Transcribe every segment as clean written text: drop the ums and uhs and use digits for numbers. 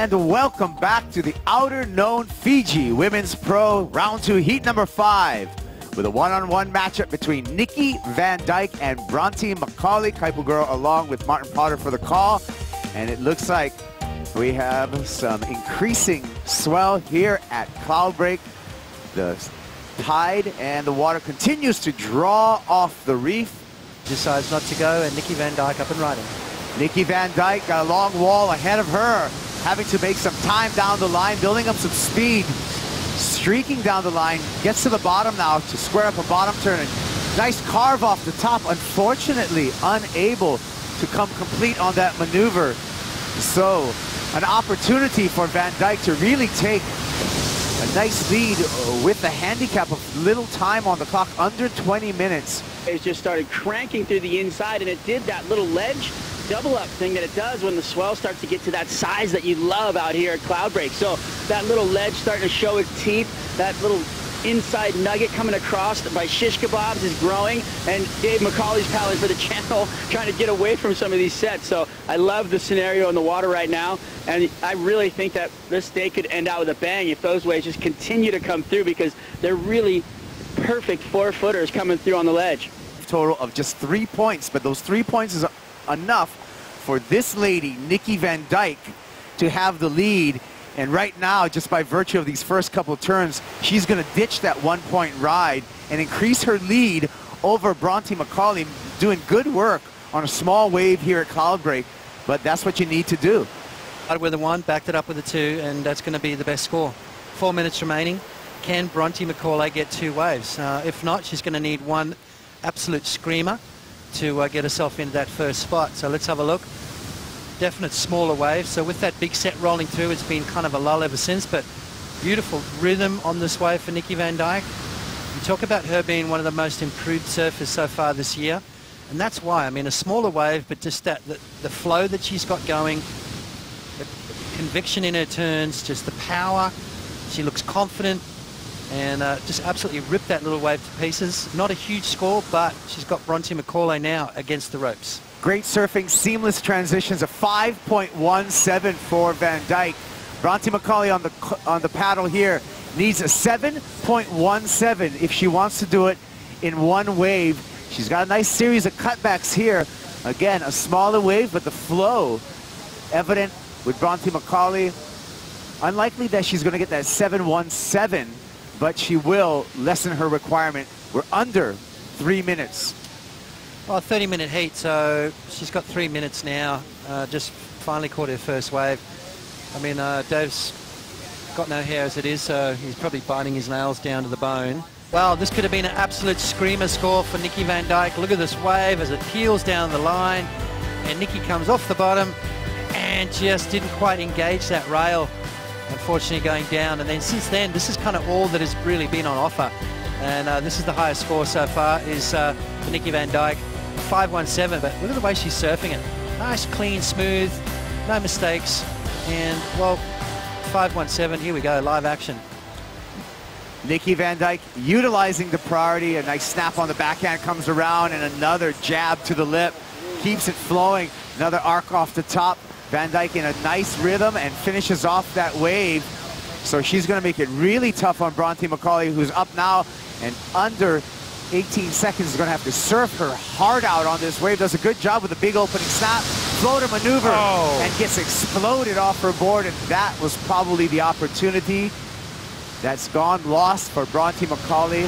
And welcome back to the Outerknown Fiji Women's Pro Round 2 Heat number 5 with a one-on-one matchup between Nikki Van Dijk and Bronte Macaulay. Kaipu girl along with Martin Potter for the call. And it looks like we have some increasing swell here at Cloudbreak. The tide and the water continues to draw off the reef. Decides not to go, and Nikki Van Dijk up and riding. Nikki Van Dijk got a long wall ahead of her, having to make some time down the line, building up some speed, streaking down the line, gets to the bottom now to square up a bottom turn. And nice carve off the top, unfortunately unable to come complete on that maneuver. So an opportunity for Van Dijk to really take a nice lead with the handicap of little time on the clock, under 20 minutes. It just started cranking through the inside, and it did that little ledge double up thing that it does when the swell starts to get to that size that you love out here at Cloudbreak. So that little ledge starting to show its teeth, that little inside nugget coming across by shish kebabs is growing, and Dave McCauley's paddling for the channel, trying to get away from some of these sets. So I love the scenario in the water right now, and I really think that this day could end out with a bang if those waves just continue to come through, because they're really perfect 4-footers coming through on the ledge. Total of just 3 points, but those 3 points is enough for this lady, Nikki Van Dijk, to have the lead. And right now, just by virtue of these first couple turns, she's going to ditch that 1-point ride and increase her lead over Bronte Macaulay, doing good work on a small wave here at Cloudbreak. But that's what you need to do. Started with a 1, backed it up with a 2, and that's going to be the best score. 4 minutes remaining. Can Bronte Macaulay get 2 waves? If not, she's going to need one absolute screamer to get herself into that first spot. So let's have a look. Definite smaller wave. So with that big set rolling through, it's been kind of a lull ever since, but beautiful rhythm on this wave for Nikki Van Dijk. You talk about her being one of the most improved surfers so far this year, and that's why. I mean, a smaller wave, but just that the flow that she's got going, the conviction in her turns, just the power. She looks confident, and just absolutely ripped that little wave to pieces. Not a huge score, but she's got Bronte Macaulay now against the ropes. Great surfing, seamless transitions, a 5.17 for Van Dijk. Bronte Macaulay on the paddle here needs a 7.17 if she wants to do it in one wave. She's got a nice series of cutbacks here. Again, a smaller wave, but the flow evident with Bronte Macaulay. Unlikely that she's going to get that 7.17, but she will lessen her requirement. We're under 3 minutes. Well, 30-minute heat, so she's got 3 minutes now. Just finally caught her first wave. I mean, Dave's got no hair as it is, so he's probably biting his nails down to the bone. Well, this could have been an absolute screamer score for Nikki Van Dijk. Look at this wave as it peels down the line, and Nikki comes off the bottom and just didn't quite engage that rail, unfortunately going down. And then since then, this is kind of all that has really been on offer. And this is the highest score so far, is for Nikki Van Dijk, 5.17. But look at the way she's surfing it. Nice, clean, smooth, no mistakes. And, well, 5.17, here we go, live action. Nikki Van Dijk utilizing the priority. A nice snap on the backhand comes around, and another jab to the lip. Keeps it flowing. Another arc off the top. Van Dijk in a nice rhythm and finishes off that wave. So she's going to make it really tough on Bronte Macaulay, who's up now and under 18 seconds is going to have to surf her heart out on this wave. Does a good job with a big opening snap, floater maneuver, and gets exploded off her board. And that was probably the opportunity that's gone lost for Bronte Macaulay.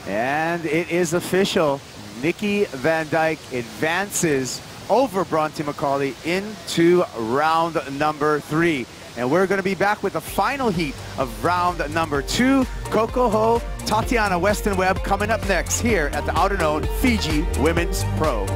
And it is official. Nikki Van Dijk advances over Bronte Macaulay into round number 3. And we're going to be back with the final heat of round number 2. Coco Ho, Tatiana Weston Webb coming up next here at the Outerknown Fiji Women's Pro.